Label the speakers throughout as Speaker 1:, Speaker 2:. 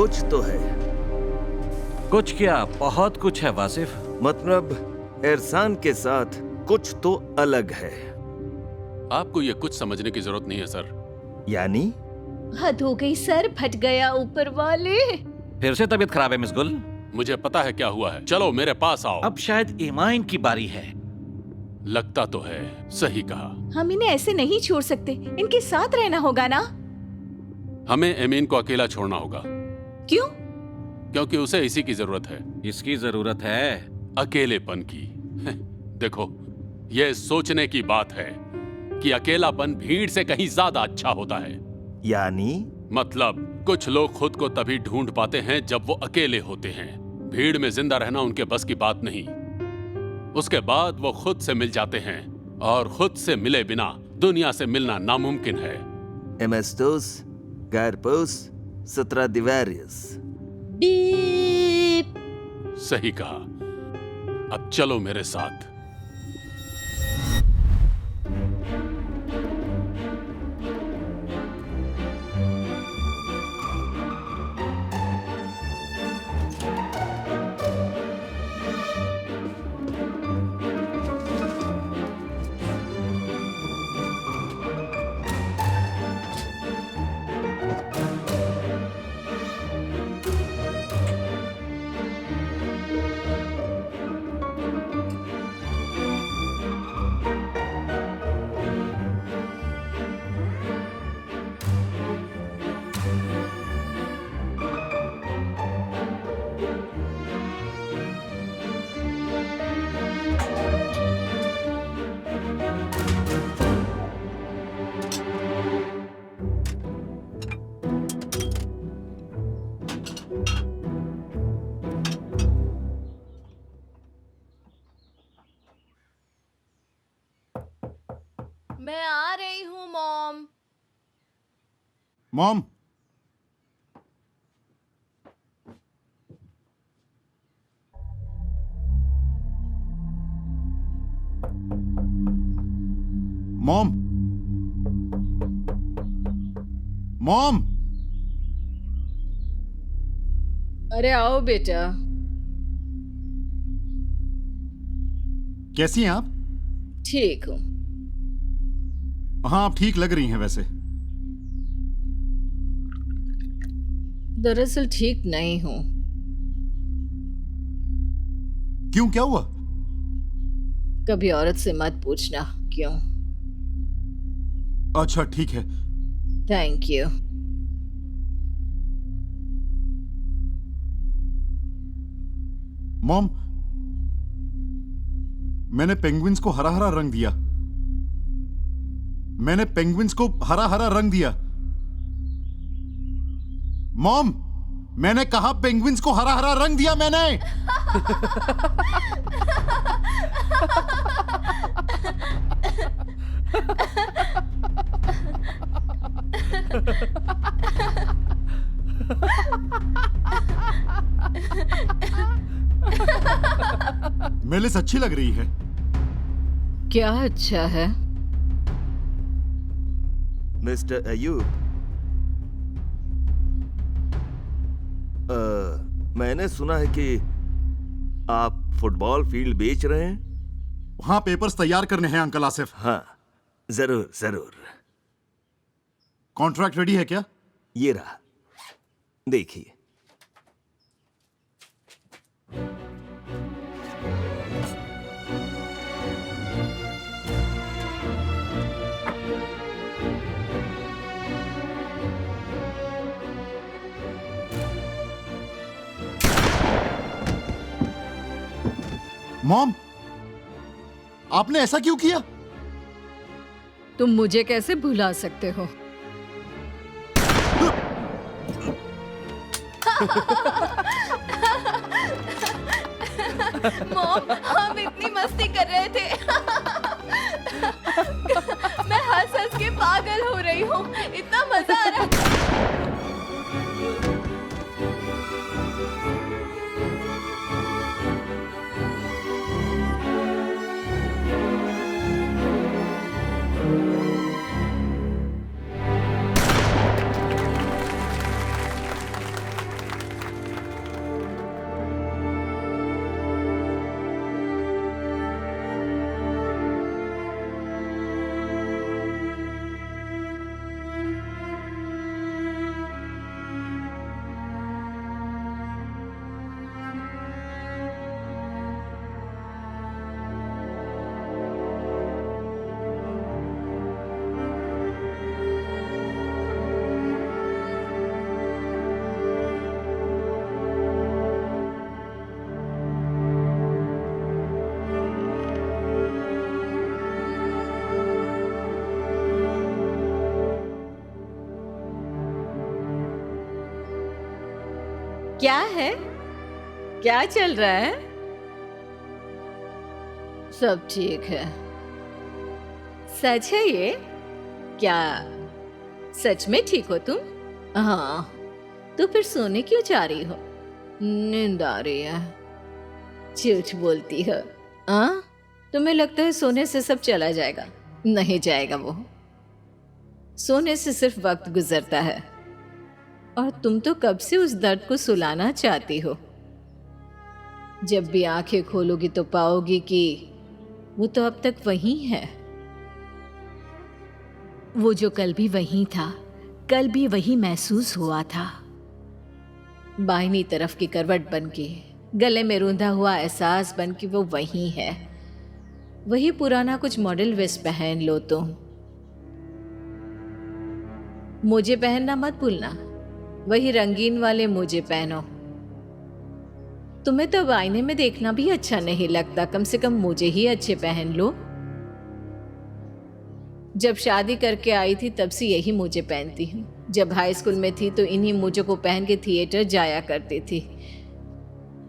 Speaker 1: कुछ तो है।
Speaker 2: कुछ क्या, बहुत कुछ है वासिफ।
Speaker 1: मतलब एहसान के साथ कुछ तो अलग है।
Speaker 3: आपको ये कुछ समझने की जरूरत नहीं है सर।
Speaker 1: यानी
Speaker 4: हद हो गई सर, फट गया ऊपर वाले।
Speaker 2: फिर से तबीयत खराब है मिस गुल?
Speaker 3: मुझे पता है क्या हुआ है, चलो मेरे पास आओ।
Speaker 2: अब शायद ईमाइन की बारी है।
Speaker 3: लगता तो है, सही कहा।
Speaker 4: हम इन्हें ऐसे नहीं छोड़ सकते, इनके साथ रहना होगा ना।
Speaker 3: हमें एमीन को अकेला छोड़ना होगा।
Speaker 4: क्यों?
Speaker 3: क्योंकि उसे इसी की जरूरत है।
Speaker 2: इसकी जरूरत है
Speaker 3: अकेलेपन की। देखो, यह सोचने की बात है कि अकेलापन भीड़ से कहीं ज्यादा अच्छा होता है।
Speaker 1: यानी
Speaker 3: मतलब कुछ लोग खुद को तभी ढूंढ पाते हैं जब वो अकेले होते हैं। भीड़ में जिंदा रहना उनके बस की बात नहीं। उसके बाद वो खुद से मिल जाते हैं, और खुद से मिले बिना दुनिया से मिलना नामुमकिन है।
Speaker 1: एमेस्टोस गारपोस सत्रादिवारियस।
Speaker 4: बीप।
Speaker 3: सही कहा। अब चलो मेरे साथ।
Speaker 4: मैं आ रही हूँ मॉम।
Speaker 5: Mom, mom, mom.
Speaker 4: अरे आओ बेटा।
Speaker 5: कैसी हैं आप?
Speaker 4: ठीक हूँ।
Speaker 5: हाँ, आप ठीक लग रही हैं वैसे।
Speaker 4: दरअसल ठीक नहीं हूँ।
Speaker 5: क्यों, क्या हुआ?
Speaker 4: कभी औरत से मत पूछना क्यों।
Speaker 5: अच्छा ठीक है।
Speaker 4: Thank you.
Speaker 5: मॉम, मैंने पेंगुइन्स को हरा हरा रंग दिया। मैंने पेंगुइन्स को हरा हरा रंग दिया। मॉम, मैंने कहा पेंगुइन्स को हरा हरा रंग दिया मैंने। मेलिस अच्छी लग रही है।
Speaker 4: क्या अच्छा है?
Speaker 1: मिस्टर अयूब, मैंने सुना है कि आप फुटबॉल फील्ड बेच रहे हैं।
Speaker 5: हाँ, पेपर्स तैयार करने हैं अंकल आसिफ।
Speaker 1: हाँ, जरूर जरूर।
Speaker 5: कॉन्ट्रैक्ट रेडी है क्या?
Speaker 1: ये रहा, देखिए।
Speaker 5: मॉम, आपने ऐसा क्यों किया?
Speaker 4: तुम मुझे कैसे भुला सकते हो? मॉम, हम इतनी मस्ती कर रहे थे। मैं हंस हंस के पागल हो रही हूँ। इतना मजा आ रहा है।
Speaker 6: क्या है? क्या चल रहा है? सब ठीक है। सच है ये? क्या सच में ठीक हो तुम? हाँ, तो फिर सोने क्यों जा रही हो? नींद आ रही है। झूठ बोलती हो। हाँ, तुम्हें लगता है सोने से सब चला जाएगा? नहीं जाएगा वो। सोने से सिर्फ वक्त गुजरता है, और तुम तो कब से उस दर्द को सुलाना चाहती हो। जब भी आंखें खोलोगी तो पाओगी कि वो तो अब तक वहीं है। वो जो कल भी वहीं था, कल भी वही महसूस हुआ था। बाहिनी तरफ की करवट बन के, गले में रूंधा हुआ एहसास बन के वो वहीं है। वही पुराना कुछ मॉडल वेस्ट पहन लो तुम। मोजे पहनना मत भूलना, वही रंगीन वाले मोजे पहनो। तुम्हें तो अब आईने में देखना भी अच्छा नहीं लगता, कम से कम मोजे ही अच्छे पहन लो। जब शादी करके आई थी तब से यही मोजे पहनती हूँ। जब हाई स्कूल में थी तो इन्हीं मोजों को पहन के थिएटर जाया करती थी।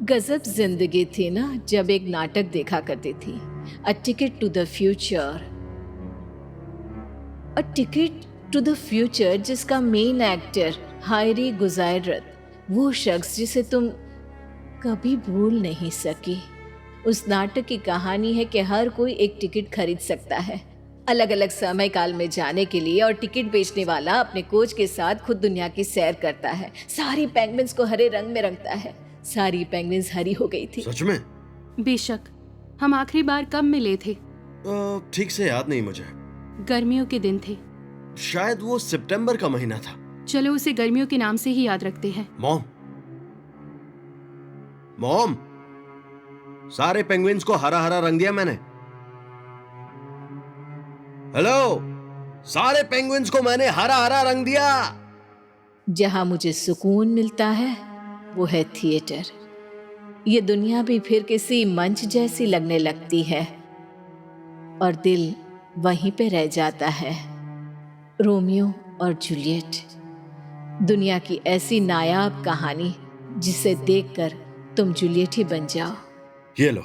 Speaker 6: गजब जिंदगी थी ना, जब एक नाटक देखा करती थी, a ticket to the future. A ticket to the future जिसका मेन एक्टर हायरी गुजारत, वो शख्स जिसे तुम कभी भूल नहीं सकी। उस नाटक की कहानी है कि हर कोई एक टिकट खरीद सकता है अलग अलग समय काल में जाने के लिए, और टिकट बेचने वाला अपने कोच के साथ खुद दुनिया की सैर करता है। सारी पेंगुइन्स को हरे रंग में रंगता है। सारी पेंगुइन्स हरी हो गई थी।
Speaker 7: सच में?
Speaker 8: बेशक। हम आखिरी बार कब मिले थे?
Speaker 7: ठीक से याद नहीं मुझे।
Speaker 8: गर्मियों के दिन थे।
Speaker 7: शायद वो सितंबर का महीना था।
Speaker 8: चलो उसे गर्मियों के नाम से ही याद रखते हैं।
Speaker 7: मॉम, मॉम, सारे पेंगुइन्स को हरा हरा रंग दिया मैंने। हेलो, सारे पेंगुइन्स को मैंने हरा हरा रंग दिया।
Speaker 6: जहां मुझे सुकून मिलता है वो है थिएटर। ये दुनिया भी फिर किसी मंच जैसी लगने लगती है, और दिल वहीं पे रह जाता है। रोमियो और जूलियट, दुनिया की ऐसी नायाब कहानी जिसे देखकर तुम जूलियट ही बन जाओ।
Speaker 7: ये लो।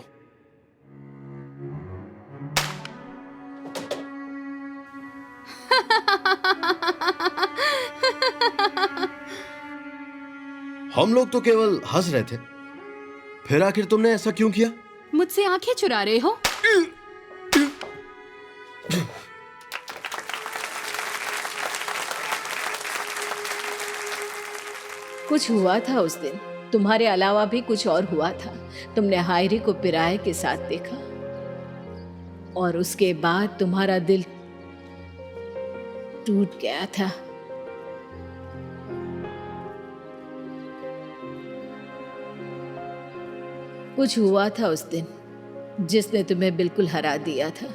Speaker 7: हम लोग तो केवल हंस रहे थे, फिर आखिर तुमने ऐसा क्यों किया?
Speaker 8: मुझसे आंखें चुरा रहे हो?
Speaker 6: कुछ हुआ था उस दिन, तुम्हारे अलावा भी कुछ और हुआ था। तुमने हायरी को पिराए के साथ देखा, और उसके बाद तुम्हारा दिल टूट गया था। कुछ हुआ था उस दिन जिसने तुम्हें बिल्कुल हरा दिया था।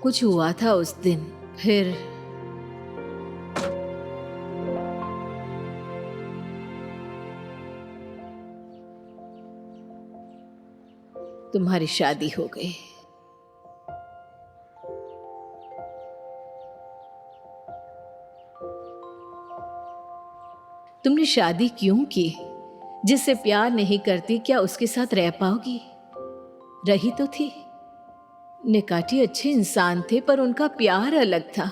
Speaker 6: कुछ हुआ था उस दिन, फिर तुम्हारी शादी हो गई। तुमने शादी क्यों की? जिससे प्यार नहीं करती क्या उसके साथ रह पाओगी? रही तो थी। निकाटी अच्छे इंसान थे, पर उनका प्यार अलग था।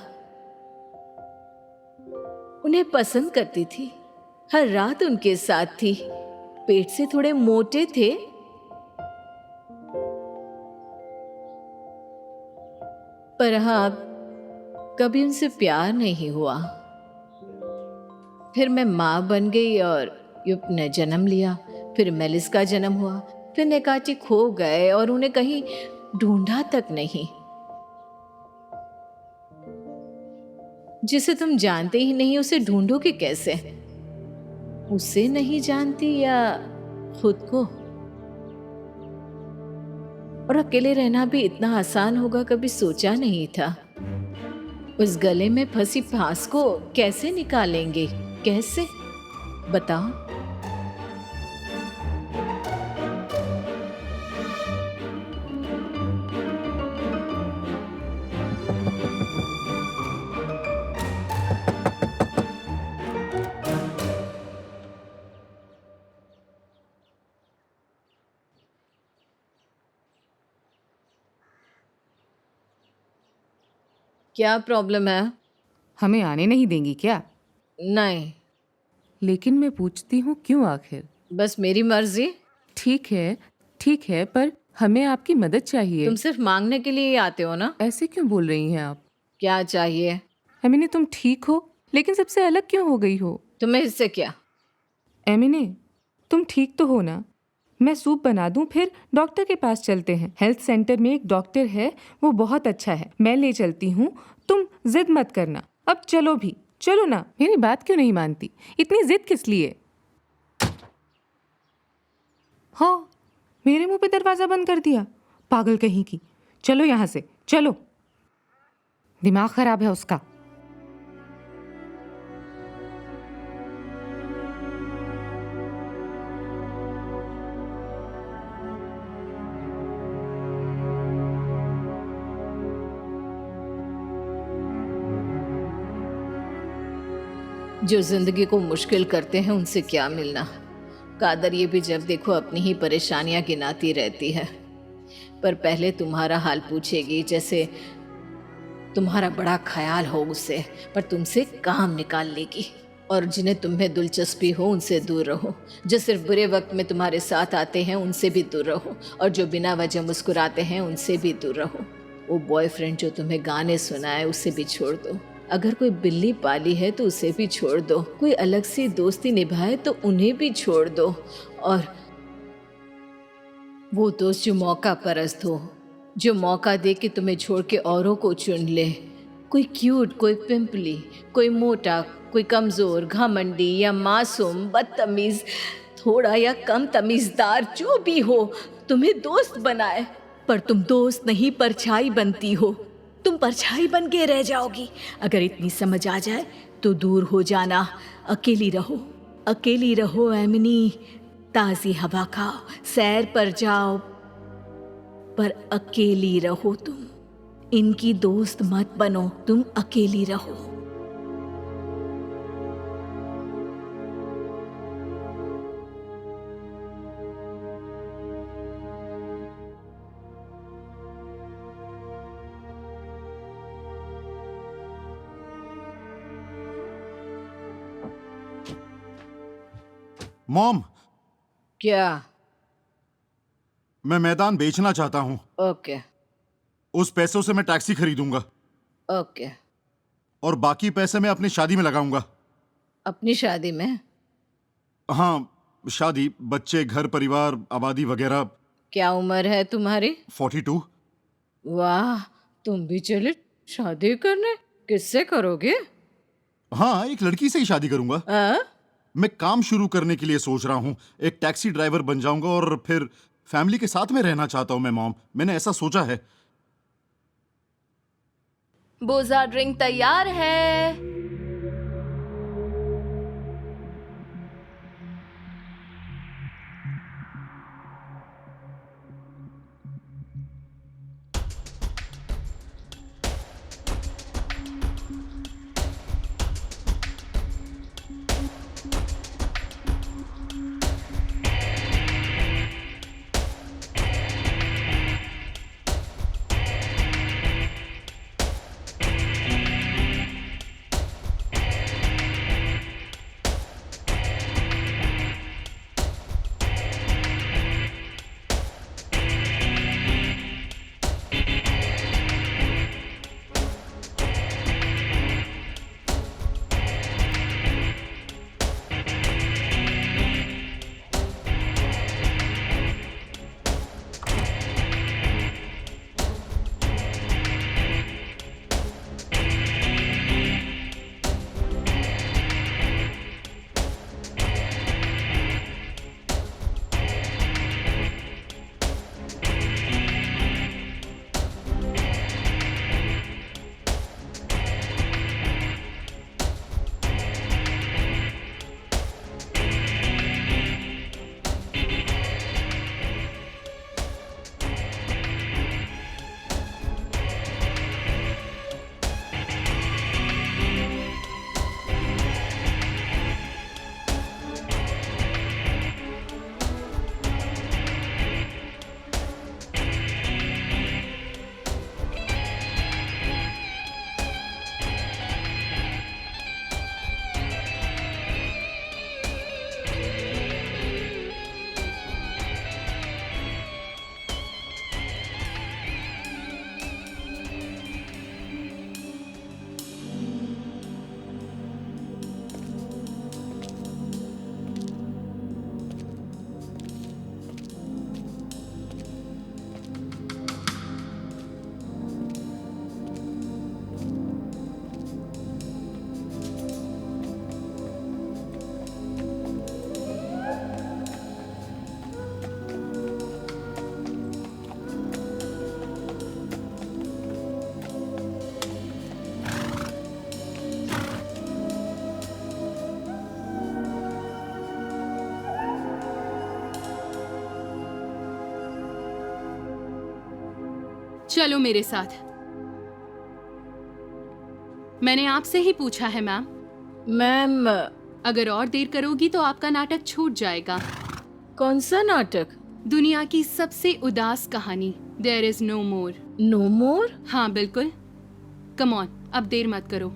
Speaker 6: उन्हें पसंद करती थी, हर रात उनके साथ थी। पेट से थोड़े मोटे थे, पर हाँ, कभी उनसे प्यार नहीं हुआ। फिर मैं माँ बन गई और युप ने जन्म लिया। फिर मेलिस का जन्म हुआ। फिर निकाटी खो गए और उन्हें कहीं ढूंढा तक नहीं। जिसे तुम जानते ही नहीं उसे ढूंढोगे कैसे? उसे नहीं जानती या खुद को? और अकेले रहना भी इतना आसान होगा कभी सोचा नहीं था। उस गले में फंसी फांस को कैसे निकालेंगे? कैसे बताओ? क्या प्रॉब्लम है?
Speaker 9: हमें आने नहीं देंगी क्या?
Speaker 6: नहीं,
Speaker 9: लेकिन मैं पूछती हूँ क्यों आखिर?
Speaker 6: बस मेरी मर्जी।
Speaker 9: ठीक है, पर हमें आपकी मदद चाहिए।
Speaker 6: तुम सिर्फ मांगने के लिए ही आते हो ना?
Speaker 9: ऐसे क्यों बोल रही हैं आप?
Speaker 6: क्या चाहिए?
Speaker 9: एमिने, तुम ठीक हो, लेकिन सबसे अलग क्यों हो गई हो?
Speaker 6: तुम्हें इससे क्या?
Speaker 9: एमिने, तुम ठीक तो हो ना? मैं सूप बना दूं, फिर डॉक्टर के पास चलते हैं। हेल्थ सेंटर में एक डॉक्टर है, वो बहुत अच्छा है, मैं ले चलती हूँ। तुम जिद मत करना। अब चलो भी, चलो ना। मेरी बात क्यों नहीं मानती? इतनी जिद किस लिए? हाँ, मेरे मुंह पे दरवाजा बंद कर दिया, पागल कहीं की। चलो यहाँ से, चलो। दिमाग खराब है उसका।
Speaker 6: जो जिंदगी को मुश्किल करते हैं उनसे क्या मिलना। कादर ये भी जब देखो अपनी ही परेशानियां गिनाती रहती है, पर पहले तुम्हारा हाल पूछेगी, जैसे तुम्हारा बड़ा ख्याल हो उसे, पर तुमसे काम निकाल लेगी। और जिन्हें तुम्हें दिलचस्पी हो उनसे दूर रहो। जो सिर्फ बुरे वक्त में तुम्हारे साथ आते हैं उनसे भी दूर रहो, और जो बिना वजह मुस्कुराते हैं उनसे भी दूर रहो। वो बॉयफ्रेंड जो तुम्हें गाने सुनाए उसे भी छोड़ दो। अगर कोई बिल्ली पाली है तो उसे भी छोड़ दो। कोई अलग सी दोस्ती निभाए तो उन्हें भी छोड़ दो। और वो दोस्त जो मौका परस्त हो, जो मौका दे के तुम्हें छोड़ के औरों को चुन ले। कोई क्यूट, कोई पिंपली, कोई मोटा, कोई कमज़ोर, घमंडी या मासूम, बदतमीज़, थोड़ा या कम तमीज़दार, जो भी हो, तुम्हें दोस्त बनाए। पर तुम दोस्त नहीं, परछाई बनती हो। तुम परछाई बन के रह जाओगी। अगर इतनी समझ आ जाए तो दूर हो जाना। अकेली रहो एमिनी। ताज़ी हवा खाओ, सैर पर जाओ, पर अकेली रहो तुम। इनकी दोस्त मत बनो, तुम अकेली रहो।
Speaker 5: मॉम,
Speaker 6: क्या?
Speaker 5: मैं मैदान बेचना चाहता हूँ।
Speaker 6: ओके
Speaker 5: उस पैसों से मैं टैक्सी खरीदूंगा
Speaker 6: ओके।
Speaker 5: और बाकी पैसे मैं अपनी शादी में लगाऊंगा।
Speaker 6: अपनी शादी में?
Speaker 5: हाँ, शादी, बच्चे, घर परिवार, आबादी वगैरह।
Speaker 6: क्या उम्र है तुम्हारी?
Speaker 5: 42।
Speaker 6: वाह, तुम भी चले शादी करने? किससे करोगे?
Speaker 5: हाँ, एक लड़की से ही शादी करूंगा। मैं काम शुरू करने के लिए सोच रहा हूँ। एक टैक्सी ड्राइवर बन जाऊंगा और फिर फैमिली के साथ में रहना चाहता हूँ मैं मॉम। मैंने ऐसा सोचा है।
Speaker 4: बोझा ड्रिंक तैयार है।
Speaker 8: चलो मेरे साथ। मैंने आपसे ही पूछा है मैम।
Speaker 6: मैम,
Speaker 8: अगर और देर करोगी तो आपका नाटक छूट जाएगा।
Speaker 6: कौन सा नाटक?
Speaker 8: दुनिया की सबसे उदास कहानी, there is no more.
Speaker 6: No more?
Speaker 8: हाँ बिल्कुल। कम ऑन, अब देर मत करो।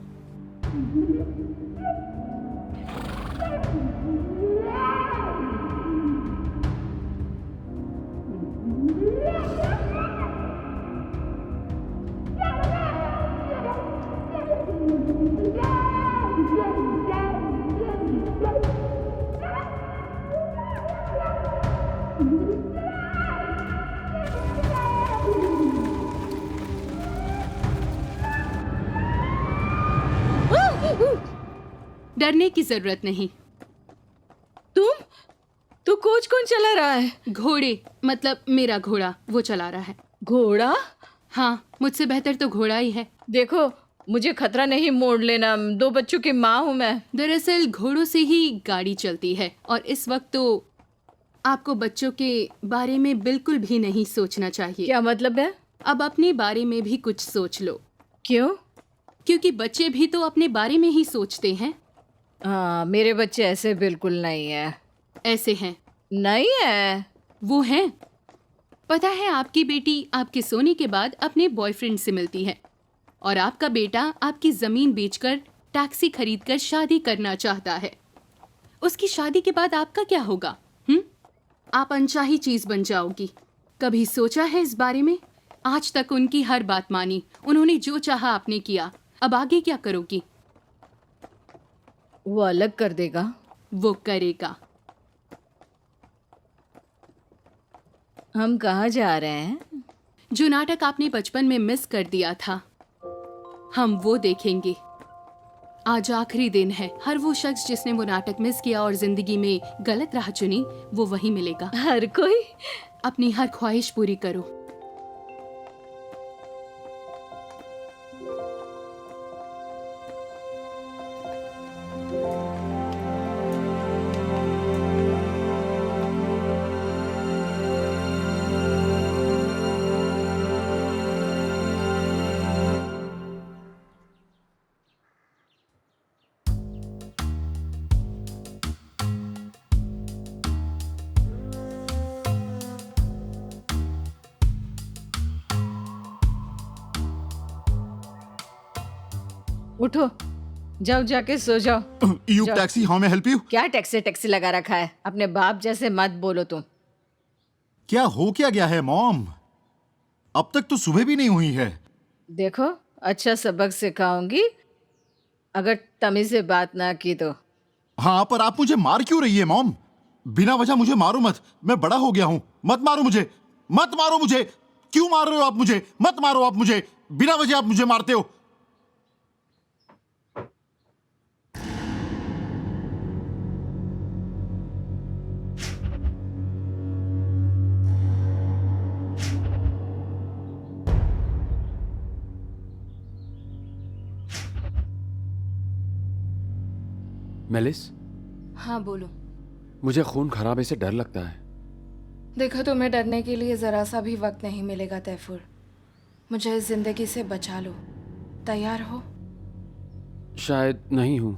Speaker 8: डरने की जरूरत नहीं।
Speaker 6: तू कोच कौन चला रहा है?
Speaker 8: घोड़े, मतलब मेरा घोड़ा, वो चला रहा है।
Speaker 6: घोड़ा?
Speaker 8: हाँ, मुझसे बेहतर तो घोड़ा ही है।
Speaker 6: देखो, मुझे खतरा नहीं मोड़ लेना, 2 बच्चों की माँ हूँ मैं।
Speaker 8: दरअसल घोड़ों से ही गाड़ी चलती है और इस वक्त तो आपको बच्चों के बारे में बिल्कुल भी नहीं सोचना चाहिए।
Speaker 6: क्या मतलब है?
Speaker 8: अब अपने बारे में भी कुछ सोच लो।
Speaker 6: क्यों?
Speaker 8: क्योंकि बच्चे भी तो अपने बारे में ही सोचते हैं।
Speaker 6: हाँ, मेरे बच्चे ऐसे बिल्कुल नहीं है।
Speaker 8: ऐसे हैं।
Speaker 6: नहीं है।
Speaker 8: वो हैं। पता है, आपकी बेटी आपके सोने के बाद अपने बॉयफ्रेंड से मिलती है और आपका बेटा आपकी जमीन बेचकर टैक्सी खरीदकर शादी करना चाहता है। उसकी शादी के बाद आपका क्या होगा? आप अनचाही चीज बन जाओगी। कभी सोचा है इस बारे में? आज तक उनकी हर बात मानी, उन्होंने जो चाहा आपने किया। अब आगे क्या करोगी?
Speaker 6: वो अलग कर देगा।
Speaker 8: वो करेगा।
Speaker 6: हम कहाँ जा रहे हैं?
Speaker 8: जो नाटक आपने बचपन में मिस कर दिया था, हम वो देखेंगे। आज आखिरी दिन है। हर वो शख्स जिसने वो नाटक मिस किया और जिंदगी में गलत राह चुनी, वो वही मिलेगा।
Speaker 6: हर कोई?
Speaker 8: अपनी हर ख्वाहिश पूरी करो।
Speaker 6: उठो, जाओ, जाके सो जाओ।
Speaker 5: यू
Speaker 6: जाओ।
Speaker 5: Taxi, how may help you?
Speaker 6: क्या टैक्सी लगा रखा है? अपने बाप जैसे मत बोलो तुम।
Speaker 5: क्या हो क्या गया है मॉम? अब तक तो सुबह भी नहीं हुई है।
Speaker 6: देखो, अच्छा सबक सिखाऊंगी अगर तमीज से बात ना की तो।
Speaker 5: हाँ, पर आप मुझे मार क्यों रही है मॉम? बिना वजह मुझे मारो मत, मैं बड़ा हो गया हूँ। मत मारो मुझे, मत मारो मुझे। क्यों मार रहे हो आप मुझे? मत मारो आप मुझे, बिना वजह आप मुझे मारते हो।
Speaker 10: मेलिस,
Speaker 4: हाँ बोलो।
Speaker 10: मुझे खून खराबे से डर लगता है।
Speaker 4: देखो, तुम्हें डरने के लिए जरा सा भी वक्त नहीं मिलेगा तैफूर। मुझे इस जिंदगी से बचा लो। तैयार हो?
Speaker 10: शायद नहीं हूँ।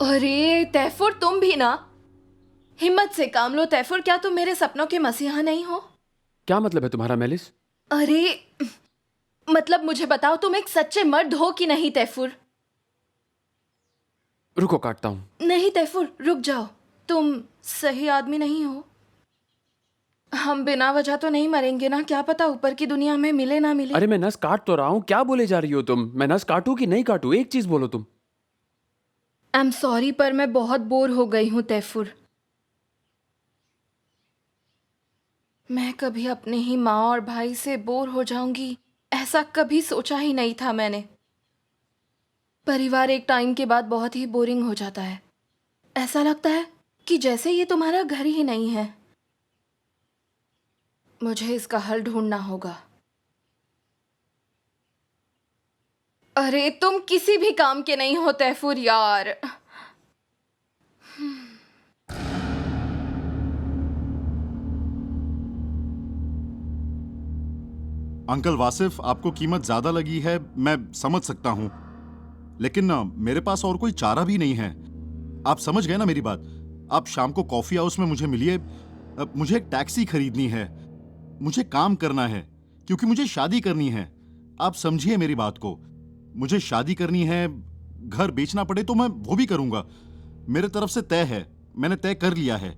Speaker 4: अरे तैफूर, तुम भी ना। हिम्मत से काम लो तैफूर। क्या तुम मेरे सपनों के मसीहा नहीं हो?
Speaker 10: क्या मतलब है तुम्हारा मेलिस?
Speaker 4: अरे मतलब मुझे बताओ, तुम एक सच्चे मर्द हो कि नहीं तैफूर?
Speaker 10: रुको, काटता हूँ।
Speaker 4: नहीं तैफूर, रुक जाओ। तुम सही आदमी नहीं हो। हम बिना वजह तो नहीं मरेंगे ना? क्या पता ऊपर की दुनिया में मिले ना मिले।
Speaker 10: अरे मैं नस काट तो रहा हूँ, क्या बोले जा रही हो तुम? मैं नस काटूं कि नहीं काटूं? एक चीज बोलो तुम।
Speaker 4: आई एम सॉरी, पर मैं बहुत बोर हो गई हूँ तैफूर। मैं कभी अपने ही माँ और भाई से बोर हो जाऊंगी, ऐसा कभी सोचा ही नहीं था मैंने। परिवार एक टाइम के बाद बहुत ही बोरिंग हो जाता है। ऐसा लगता है कि जैसे ये तुम्हारा घर ही नहीं है। मुझे इसका हल ढूंढना होगा। अरे तुम किसी भी काम के नहीं हो तैफूर यार।
Speaker 5: अंकल वासिफ, आपको कीमत ज्यादा लगी है, मैं समझ सकता हूं, लेकिन मेरे पास और कोई चारा भी नहीं है। आप समझ गए ना मेरी बात? आप शाम को कॉफी हाउस में मुझे मिलिए। मुझे एक टैक्सी खरीदनी है, मुझे काम करना है, क्योंकि मुझे शादी करनी है। आप समझिए मेरी बात को। मुझे शादी करनी है, घर बेचना पड़े तो मैं वो भी करूंगा। मेरे तरफ से तय है, मैंने तय कर लिया है।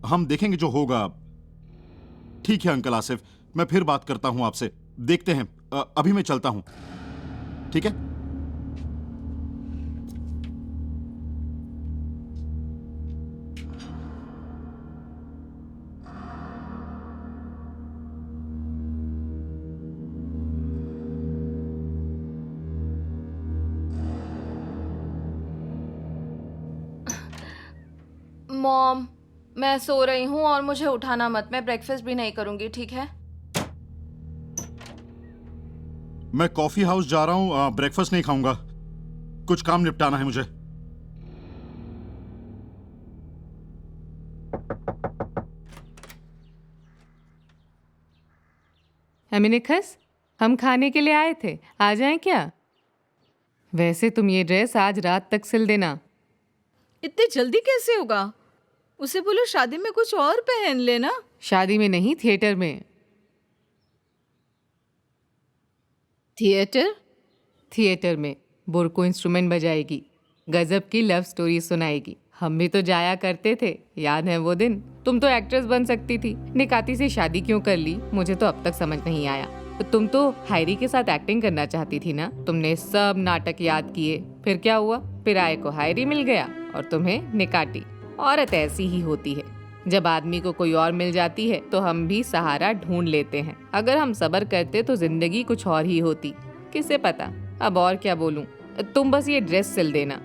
Speaker 5: हम देखेंगे जो होगा। ठीक है अंकल आसिफ, मैं फिर बात करता हूं आपसे। देखते हैं, अभी मैं चलता हूं, ठीक है?
Speaker 4: मॉम, मैं सो रही हूँ और मुझे उठाना मत। मैं ब्रेकफास्ट भी नहीं करूंगी, ठीक है?
Speaker 5: मैं कॉफी हाउस जा रहा हूं, ब्रेकफास्ट नहीं खाऊंगा। कुछ काम निपटाना है मुझे।
Speaker 9: एमिनिखस, हम खाने के लिए आए थे, आ जाएं क्या? वैसे तुम ये ड्रेस आज रात तक सिल देना।
Speaker 6: इतनी जल्दी कैसे होगा? उसे बोलो शादी में कुछ और पहन लेना।
Speaker 9: शादी में नहीं, थिएटर में।
Speaker 6: थिएटर?
Speaker 9: थिएटर में बुरको इंस्ट्रूमेंट बजाएगी, गजब की लव स्टोरी सुनाएगी। हम भी तो जाया करते थे, याद है वो दिन? तुम तो एक्ट्रेस बन सकती थी, निकाती से शादी क्यों कर ली मुझे तो अब तक समझ नहीं आया। तुम तो हायरी के साथ एक्टिंग करना चाहती थी ना? तुमने सब नाटक याद किए, फिर क्या हुआ? पिराए को हायरी मिल गया और तुम्हें निकाटी। औरत ऐसी ही होती है, जब आदमी को कोई और मिल जाती है तो हम भी सहारा ढूंढ लेते हैं। अगर हम सब्र करते तो जिंदगी कुछ और ही होती, किसे पता। अब और क्या बोलूं, तुम बस ये ड्रेस सिल देना।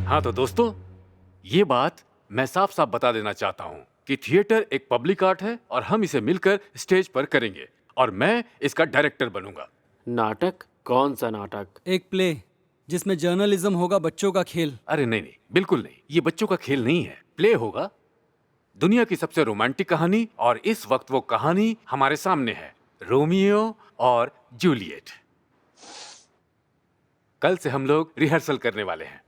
Speaker 10: हाँ तो दोस्तों, ये बात मैं साफ साफ बता देना चाहता हूँ कि थिएटर एक पब्लिक आर्ट है और हम इसे मिलकर स्टेज पर करेंगे और मैं इसका डायरेक्टर बनूंगा।
Speaker 11: नाटक? कौन सा नाटक?
Speaker 12: एक प्ले जिसमें जर्नलिज्म होगा, बच्चों का खेल।
Speaker 10: अरे नहीं नहीं, बिल्कुल नहीं, ये बच्चों का खेल नहीं है, प्ले होगा। दुनिया की सबसे रोमांटिक कहानी, और इस वक्त वो कहानी हमारे सामने है, रोमियो और जूलियट। कल से हम लोग रिहर्सल करने वाले हैं।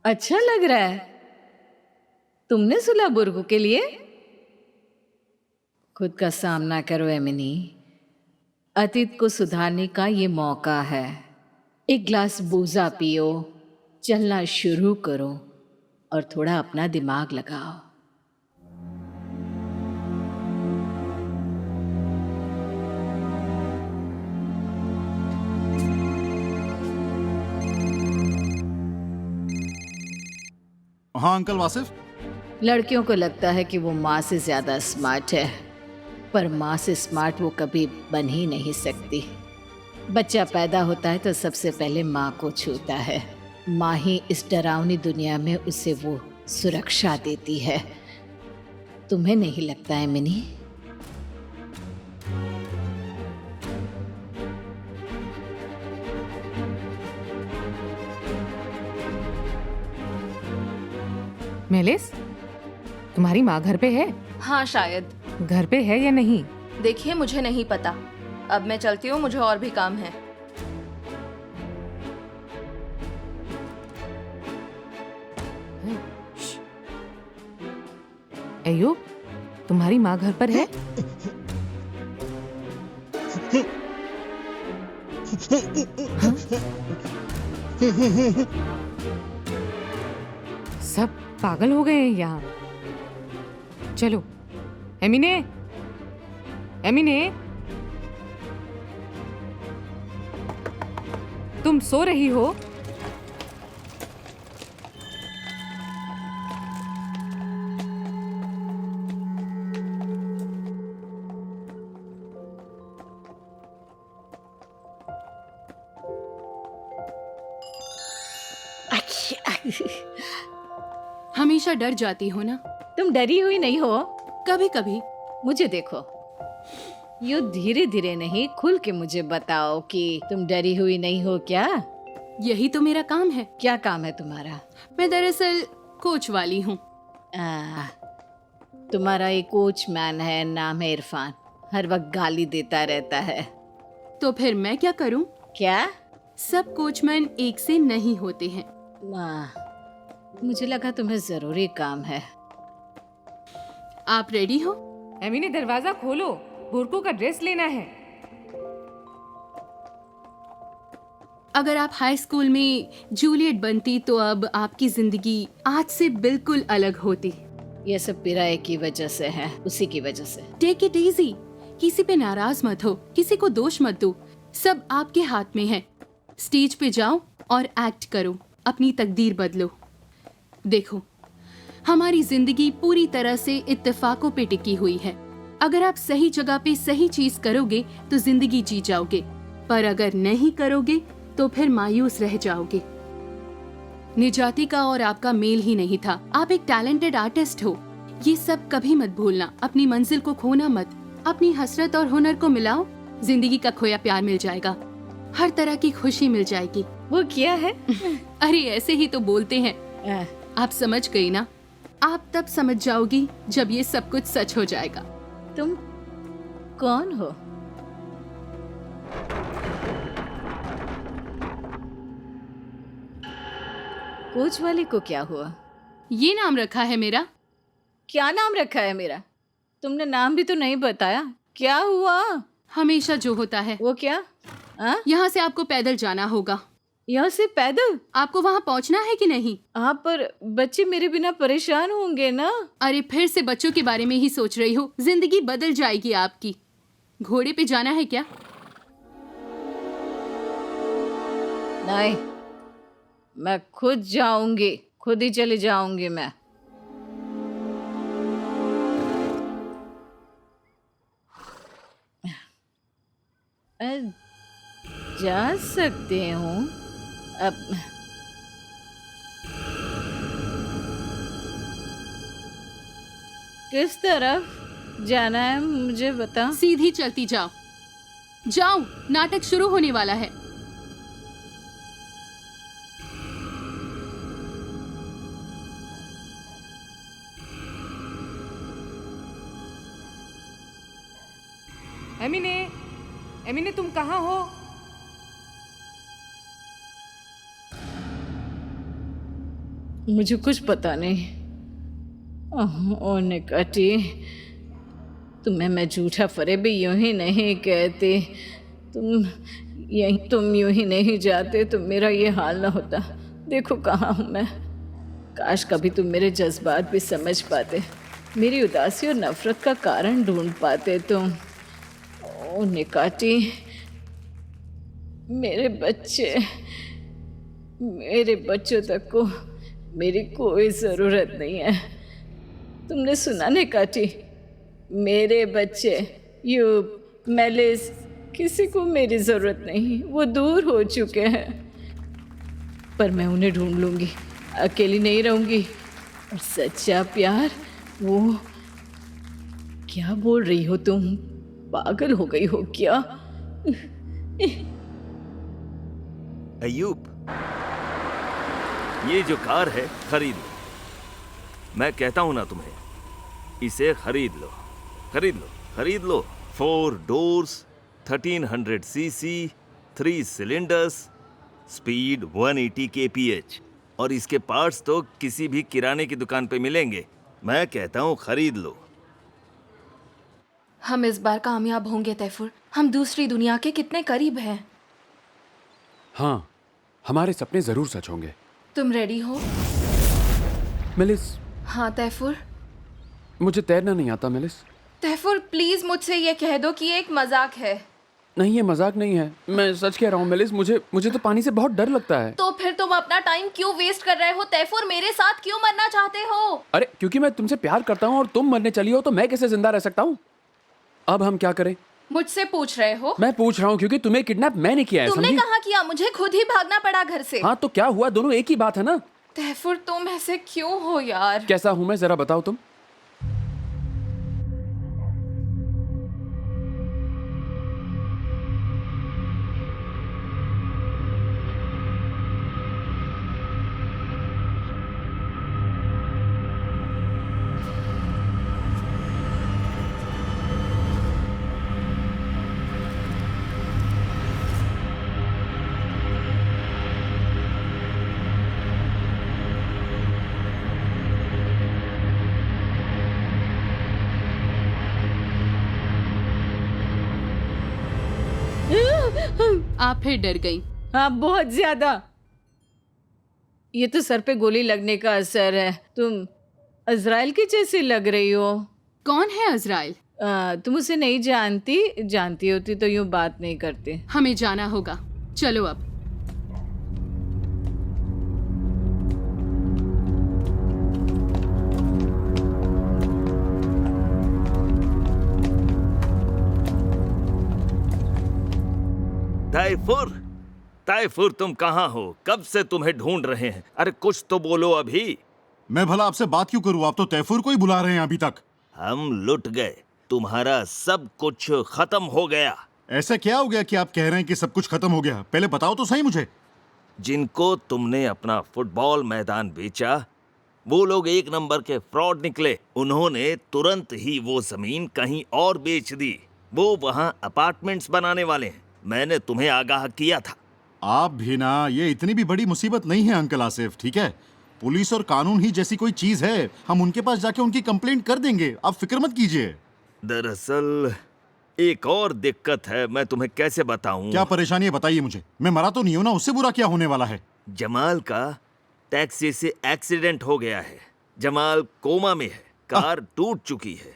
Speaker 6: अच्छा लग रहा है। तुमने सुला बुर्गो के लिए? खुद का सामना करो एमिनी। अतीत को सुधारने का ये मौका है। एक ग्लास बूजा पियो, चलना शुरू करो और थोड़ा अपना दिमाग लगाओ।
Speaker 5: हाँ अंकल वासिफ।
Speaker 6: लड़कियों को लगता है कि वो माँ से ज्यादा स्मार्ट है, पर माँ से स्मार्ट वो कभी बन ही नहीं सकती। बच्चा पैदा होता है तो सबसे पहले माँ को छूता है। माँ ही इस डरावनी दुनिया में उसे वो सुरक्षा देती है। तुम्हें नहीं लगता है मिनी?
Speaker 9: मेलिस, तुम्हारी माँ घर पे है?
Speaker 4: हाँ शायद।
Speaker 9: घर पे है या नहीं?
Speaker 4: देखिए मुझे नहीं पता। अब मैं चलती हूँ, मुझे और भी काम है।
Speaker 9: है। अयो, तुम्हारी माँ घर पर है? हाँ? सब पागल हो गए हैं यहाँ। चलो, एमिने, एमिने, तुम सो रही हो?
Speaker 8: हमेशा डर जाती हो ना?
Speaker 6: तुम डरी हुई नहीं हो?
Speaker 8: कभी कभी।
Speaker 6: मुझे देखो, यूं धीरे धीरे नहीं, खुल के मुझे बताओ कि तुम डरी हुई नहीं हो क्या?
Speaker 8: यही तो मेरा काम है।
Speaker 6: क्या काम है तुम्हारा?
Speaker 8: मैं दरअसल कोच वाली हूँ।
Speaker 6: तुम्हारा एक कोच मैन है, नाम है इरफान, हर वक्त गाली देता रहता है।
Speaker 8: तो फिर मैं क्या करूँ?
Speaker 6: क्या?
Speaker 8: सब कोचमैन एक से नहीं होते हैं।
Speaker 6: मुझे लगा तुम्हें जरूरी काम है।
Speaker 8: आप रेडी हो?
Speaker 9: एमिने, दरवाजा खोलो, बुर्को का ड्रेस लेना है।
Speaker 8: अगर आप हाई स्कूल में जूलियट बनती तो अब आपकी जिंदगी आज से बिल्कुल अलग होती।
Speaker 6: ये सब पिराए की वजह से है, उसी की वजह से।
Speaker 8: टेक इट इजी, किसी पे नाराज मत हो, किसी को दोष मत दो, सब आपके हाथ में है। स्टेज पे जाओ और एक्ट करो, अपनी तकदीर बदलो। देखो, हमारी जिंदगी पूरी तरह से इत्तेफाकों पे टिकी हुई है। अगर आप सही जगह पे सही चीज करोगे तो जिंदगी जी जाओगे, पर अगर नहीं करोगे तो फिर मायूस रह जाओगे। निजाती का और आपका मेल ही नहीं था। आप एक टैलेंटेड आर्टिस्ट हो, ये सब कभी मत भूलना। अपनी मंजिल को खोना मत, अपनी हसरत और हुनर को मिलाओ, जिंदगी का खोया प्यार मिल जाएगा, हर तरह की खुशी मिल जाएगी।
Speaker 6: वो क्या है?
Speaker 8: अरे ऐसे ही तो बोलते हैं। आप समझ गई ना? आप तब समझ जाओगी जब ये सब कुछ सच हो जाएगा।
Speaker 6: तुम कौन हो? कोच वाली को क्या हुआ?
Speaker 8: ये नाम रखा है मेरा।
Speaker 6: क्या नाम रखा है मेरा? तुमने नाम भी तो नहीं बताया। क्या हुआ?
Speaker 8: हमेशा जो होता है।
Speaker 6: वो क्या?
Speaker 8: यहाँ से आपको पैदल जाना होगा।
Speaker 6: यहाँ से पैदल?
Speaker 8: आपको वहाँ पहुँचना है कि नहीं?
Speaker 6: पर बच्चे मेरे बिना परेशान होंगे ना।
Speaker 8: अरे फिर से बच्चों के बारे में ही सोच रही हो? जिंदगी बदल जाएगी आपकी। घोड़े पे जाना है क्या?
Speaker 6: नहीं, मैं खुद जाऊंगी, खुद ही चली जाऊंगी मैं। जा सकते हूँ अब। किस तरफ जाना है मुझे बता।
Speaker 8: सीधी चलती जाओ। जाओ, नाटक शुरू होने वाला है।
Speaker 9: एमिने, एमिने, तुम कहाँ हो?
Speaker 6: मुझे कुछ पता नहीं। ओ निकटी, तुम्हें मैं झूठा फरेब यूं ही नहीं कहती। तुम यूं ही नहीं जाते तो मेरा ये हाल ना होता। देखो कहाँ हूँ मैं। काश कभी तुम मेरे जज्बात भी समझ पाते, मेरी उदासी और नफरत का कारण ढूंढ पाते तुम। ओ निकाटी, मेरे बच्चों तक को मेरी कोई ज़रूरत नहीं है। तुमने सुना निकाटी? मेरे बच्चे यूब, मेलिस, किसी को मेरी ज़रूरत नहीं, वो दूर हो चुके हैं। पर मैं उन्हें ढूंढ लूँगी, अकेली नहीं रहूँगी। और सच्चा प्यार, वो क्या बोल रही हो तुम? पागल हो गई हो क्या?
Speaker 1: अयूब, ये जो कार है खरीद लो। मैं कहता हूं ना तुम्हें, इसे खरीद लो, खरीद लो, खरीद लो। 4 doors, 1300 CC, 3 cylinders, speed 180 kph और इसके पार्ट्स तो किसी भी किराने की दुकान पे मिलेंगे। मैं कहता हूँ खरीद लो।
Speaker 4: हम इस बार कामयाब होंगे तैफुर। हम दूसरी दुनिया के कितने करीब हैं।
Speaker 10: हाँ, हमारे सपने जरूर सच होंगे।
Speaker 4: तुम रेडी हो?
Speaker 10: मेलिस,
Speaker 4: हाँ तैफुर।
Speaker 10: मुझे तैरना नहीं आता मेलिस।
Speaker 4: तैफुर प्लीज मुझसे ये कह दो कि ये एक मजाक है।
Speaker 10: नहीं, ये मजाक नहीं है, मैं सच कह रहा हूँ मेलिस। मुझे तो पानी से बहुत डर लगता है।
Speaker 4: तो फिर तुम अपना टाइम क्यों वेस्ट कर रहे हो तैफुर? मेरे साथ क्यों मरना चाहते हो?
Speaker 10: अरे क्योंकि मैं तुमसे प्यार करता हूँ और तुम मरने चली हो तो मैं कैसे जिंदा रह सकता हूँ? अब हम क्या करें?
Speaker 4: मुझसे पूछ रहे हो?
Speaker 10: मैं पूछ रहा हूँ क्योंकि तुम्हें किडनैप मैंने किया है,
Speaker 4: तुमने
Speaker 10: समझी?
Speaker 4: कहाँ किया? मुझे खुद ही भागना पड़ा घर से।
Speaker 10: हाँ तो क्या हुआ, दोनों एक ही बात है ना।
Speaker 4: तैफुर तुम ऐसे क्यों हो यार?
Speaker 10: कैसा हूँ मैं, जरा बताओ तुम।
Speaker 8: आप फिर डर गई।
Speaker 6: हाँ, बहुत ज्यादा। ये तो सर पे गोली लगने का असर है। तुम अजराइल की जैसी लग रही हो।
Speaker 8: कौन है अजराइल?
Speaker 6: तुम उसे नहीं जानती? जानती होती तो यूं बात नहीं करती।
Speaker 8: हमें जाना होगा, चलो अब।
Speaker 1: तैफुर, तैफुर तुम कहाँ हो? कब से तुम्हें ढूंढ रहे हैं। अरे कुछ तो बोलो अभी।
Speaker 5: मैं भला आपसे बात क्यों करूं? आप तो तैफुर को ही बुला रहे हैं अभी तक।
Speaker 1: हम लुट गए, तुम्हारा सब कुछ खत्म हो गया।
Speaker 5: ऐसा क्या हो गया कि आप कह रहे हैं कि सब कुछ खत्म हो गया? पहले बताओ तो सही मुझे।
Speaker 1: जिनको तुमने अपना फुटबॉल मैदान बेचा, वो लोग एक नंबर के फ्रॉड निकले। उन्होंने तुरंत ही वो जमीन कहीं और बेच दी। वो वहां अपार्टमेंट्स बनाने वाले हैं। मैंने तुम्हें आगाह किया था।
Speaker 5: आप भी ना, ये इतनी भी बड़ी मुसीबत नहीं है अंकल आसिफ, ठीक है? पुलिस और कानून ही जैसी कोई चीज है, हम उनके पास जाके उनकी कंप्लेंट कर देंगे। आप फिक्र मत कीजिए।
Speaker 1: दरअसल एक और दिक्कत है, मैं तुम्हें कैसे बताऊं।
Speaker 5: क्या परेशानी है बताइए मुझे। मैं मरा तो नहीं हूं ना, उससे बुरा क्या होने वाला है?
Speaker 1: जमाल का टैक्सी से एक्सीडेंट हो गया है। जमाल कोमा में है, कार टूट चुकी है।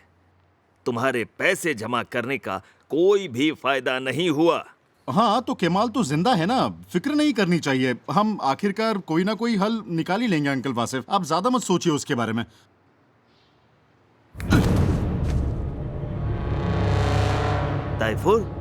Speaker 1: तुम्हारे पैसे जमा करने का कोई भी फायदा नहीं हुआ।
Speaker 5: हाँ तो केमाल तो जिंदा है ना, फिक्र नहीं करनी चाहिए। हम आखिरकार कोई ना कोई हल निकाल ही लेंगे अंकल वासिफ। आप ज्यादा मत सोचिए उसके बारे में।
Speaker 1: तैफुर,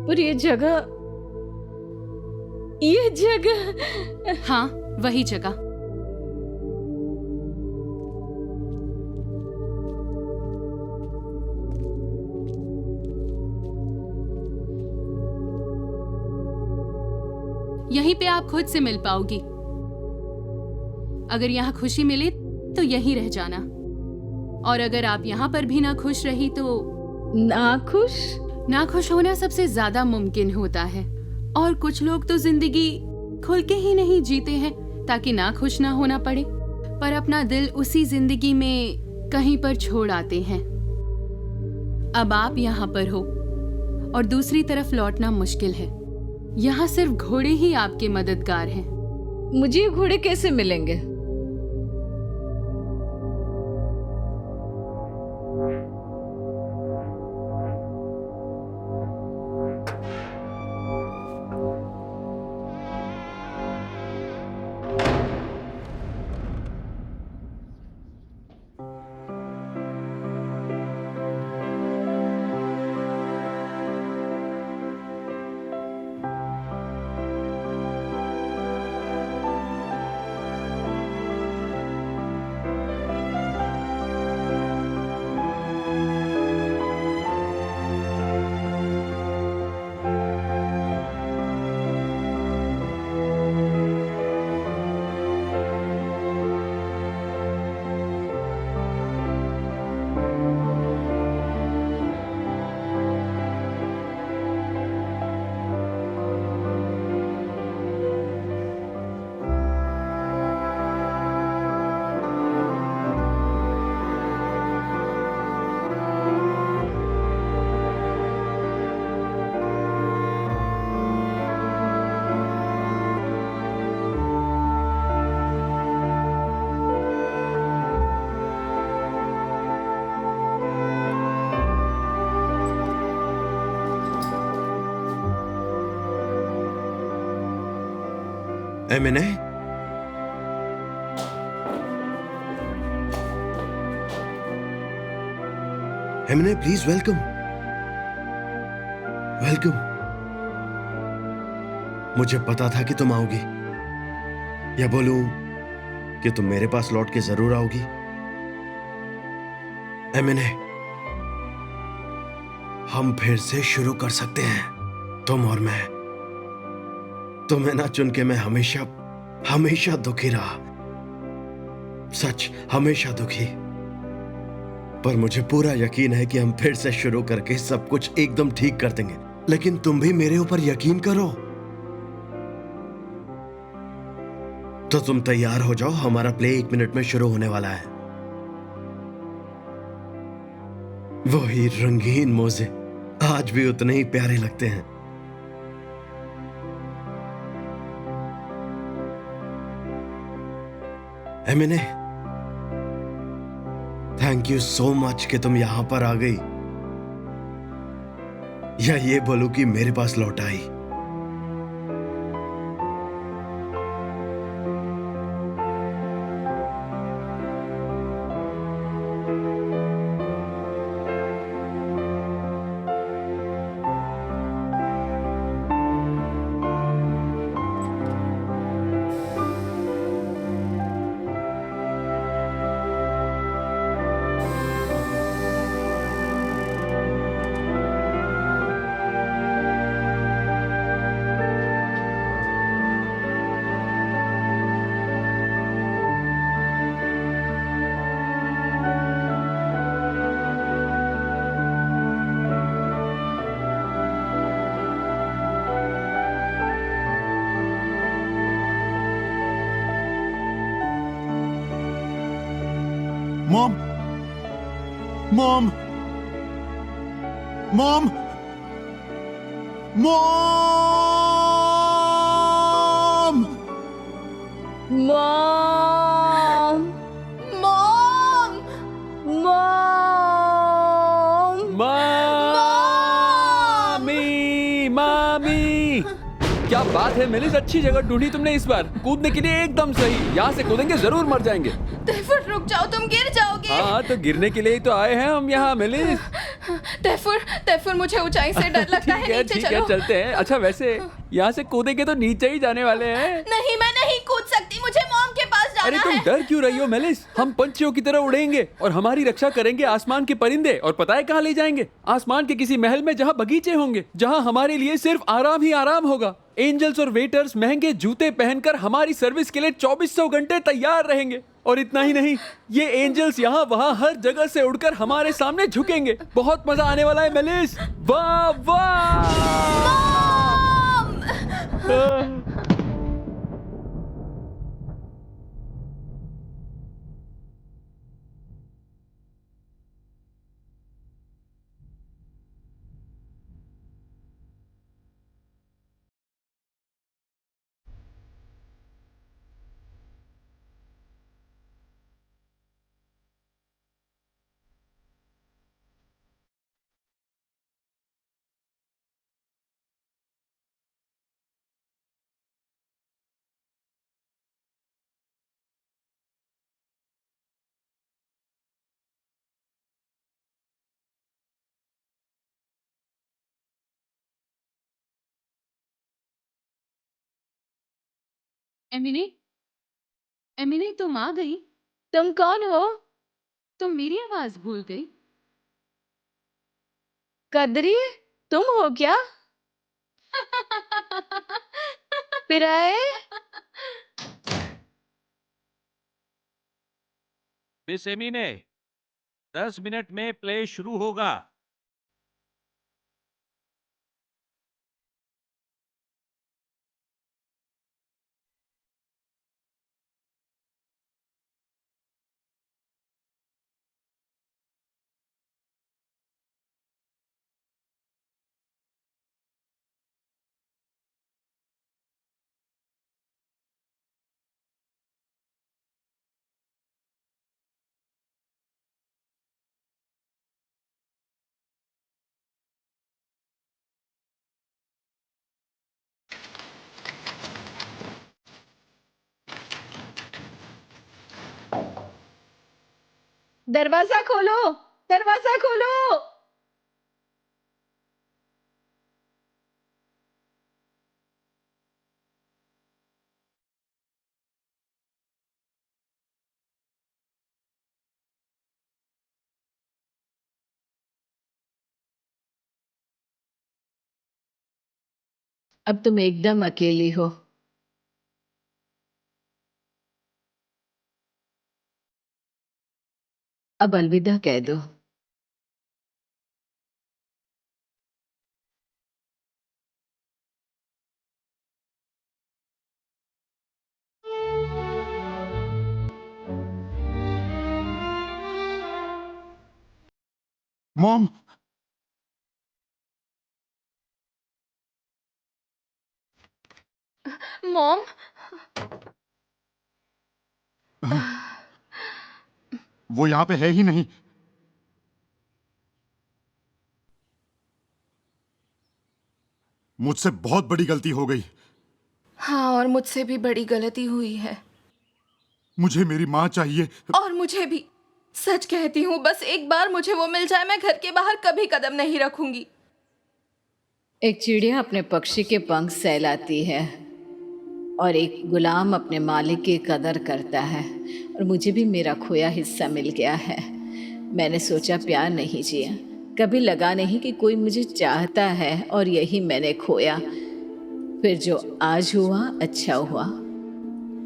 Speaker 6: पर ये जगह।
Speaker 8: हाँ, वही जगह। यहीं पे आप खुद से मिल पाओगी। अगर यहाँ खुशी मिले तो यहीं रह जाना, और अगर आप यहाँ पर भी ना खुश रही तो नाखुश होना सबसे ज्यादा मुमकिन होता है। और कुछ लोग तो जिंदगी खुल के ही नहीं जीते हैं ताकि नाखुश ना होना पड़े, पर अपना दिल उसी जिंदगी में कहीं पर छोड़ आते हैं। अब आप यहाँ पर हो और दूसरी तरफ लौटना मुश्किल है। यहाँ सिर्फ घोड़े ही आपके मददगार हैं।
Speaker 6: मुझे ये घोड़े कैसे मिलेंगे?
Speaker 7: एमिने, एमिने प्लीज वेलकम। वेलकम। मुझे पता था कि तुम आओगी, या बोलूं कि तुम मेरे पास लौट के जरूर आओगी। एमिने, हम फिर से शुरू कर सकते हैं, तुम और मैं। तुम्हें ना चुन के मैं हमेशा हमेशा दुखी रहा, सच हमेशा दुखी। पर मुझे पूरा यकीन है कि हम फिर से शुरू करके सब कुछ एकदम ठीक कर देंगे। लेकिन तुम भी मेरे ऊपर यकीन करो। तो तुम तैयार हो जाओ, हमारा प्ले 1 मिनट में शुरू होने वाला है। वही रंगीन मोजे आज भी उतने ही प्यारे लगते हैं। एमिने, थैंक यू सो मच कि तुम यहां पर आ गई, या ये बोलूं कि मेरे पास लौट आई।
Speaker 5: Mom, mom, mom, mom,
Speaker 6: mom, mom, mom,
Speaker 12: मामी, मामी। क्या बात है मेलिस, अच्छी जगह ढूंढी तुमने इस बार। कूदने के लिए एकदम सही। यहाँ से कूदेंगे जरूर मर जाएंगे।
Speaker 4: तैफुर रुक जाओ, तुम गिर जाओगे।
Speaker 12: हाँ तो गिरने के लिए ही तो आए हैं हम यहाँ मेलिस।
Speaker 4: तैफुर, तैफुर मुझे ऊंचाई से डर लगता है। नीचे
Speaker 12: ठीक है
Speaker 4: चलो।
Speaker 12: चलते हैं। अच्छा वैसे यहाँ से कूदेंगे तो नीचे ही जाने वाले हैं।
Speaker 4: नहीं, मैं नहीं कूद सकती, मुझे मॉम के पास जाना
Speaker 12: अरे तुम
Speaker 4: है।
Speaker 12: डर क्यों रही हो मेलिस? हम पंछियों की तरह उड़ेंगे और हमारी रक्षा करेंगे आसमान के परिंदे। और पता है कहाँ ले जाएंगे? आसमान के किसी महल में जहाँ बगीचे होंगे, जहाँ हमारे लिए सिर्फ आराम ही आराम होगा। एंजल्स और वेटर्स महंगे जूते पहनकर हमारी सर्विस के लिए 2400 घंटे तैयार रहेंगे। और इतना ही नहीं, ये एंजल्स यहाँ वहाँ हर जगह से उड़कर हमारे सामने झुकेंगे। बहुत मजा आने वाला है मेलिस। वाह वाह।
Speaker 8: एमिनी, एमिनी तुम आ गई?
Speaker 6: तुम कौन हो?
Speaker 8: तुम मेरी आवाज भूल गई?
Speaker 6: कदरी, तुम हो क्या? फिर आए?
Speaker 2: मिस एमिने, 10 मिनट में प्ले शुरू होगा।
Speaker 6: दरवाजा खोलो, दरवाजा खोलो। अब तुम एकदम अकेली हो। अब अलविदा कह दो।
Speaker 5: मॉम,
Speaker 4: मॉम,
Speaker 5: वो यहाँ पे है ही नहीं। मुझसे बहुत बड़ी गलती हो गई।
Speaker 4: हाँ, और मुझसे भी बड़ी गलती हुई है।
Speaker 5: मुझे मेरी माँ चाहिए।
Speaker 4: और मुझे भी। सच कहती हूँ, बस एक बार मुझे वो मिल जाए, मैं घर के बाहर कभी कदम नहीं रखूंगी।
Speaker 6: एक चिड़िया अपने पक्षी के पंख सहलाती है और एक गुलाम अपने मालिक की कदर करता है। और मुझे भी मेरा खोया हिस्सा मिल गया है। मैंने सोचा प्यार नहीं जिया, कभी लगा नहीं कि कोई मुझे चाहता है, और यही मैंने खोया। फिर जो आज हुआ अच्छा हुआ।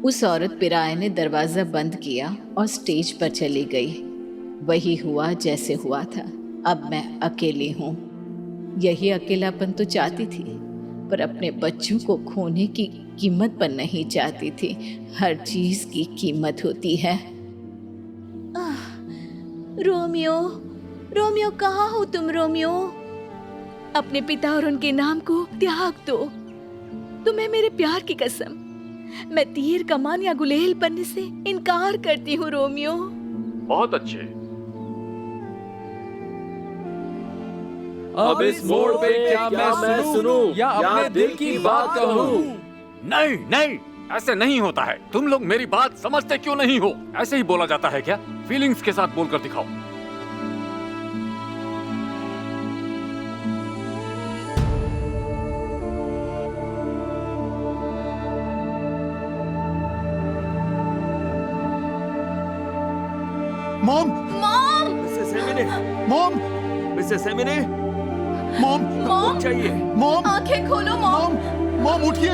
Speaker 6: उस औरत पिराए ने दरवाज़ा बंद किया और स्टेज पर चली गई। वही हुआ जैसे हुआ था। अब मैं अकेली हूँ। यही अकेलापन तो चाहती थी, पर अपने बच्चों को खोने की कीमत पर नहीं चाहती थी। हर चीज़ की कीमत होती है। रोमियो, रोमियो कहाँ हो तुम? रोमियो, अपने पिता और उनके नाम को त्याग दो। तुम्हें मेरे प्यार की कसम, मैं तीर कमान या गुलेल बनने से इनकार करती हूँ। रोमियो,
Speaker 10: बहुत अच्छे।
Speaker 12: अब इस मोड़ पे क्या मैं सुनूं या अपने दिल की बात कहूं?
Speaker 10: नहीं नहीं, ऐसे नहीं होता है। तुम लोग मेरी बात समझते क्यों नहीं हो? ऐसे ही बोला जाता है क्या? फीलिंग्स के साथ बोलकर दिखाओ।
Speaker 5: Mom,
Speaker 4: mom,
Speaker 1: Mrs Emine,
Speaker 5: mom,
Speaker 1: Mrs Emine,
Speaker 5: mom,
Speaker 4: mom,
Speaker 1: चाहिए।
Speaker 5: मॉम,
Speaker 4: आंखें खोलो मॉम।
Speaker 5: मॉम उठिए।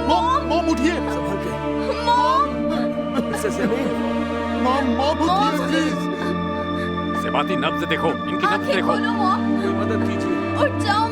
Speaker 5: मॉम, मॉम उठिए।
Speaker 1: संभल के।
Speaker 4: मॉम,
Speaker 1: मिसेस एमिने,
Speaker 5: मॉम उठिए प्लीज।
Speaker 10: सेबाती नब्ज देखो, इनकी नब्ज
Speaker 4: आंखें
Speaker 10: देखो।
Speaker 4: खोलो मॉम।
Speaker 1: मदद कीजिए।
Speaker 4: उठ जाओ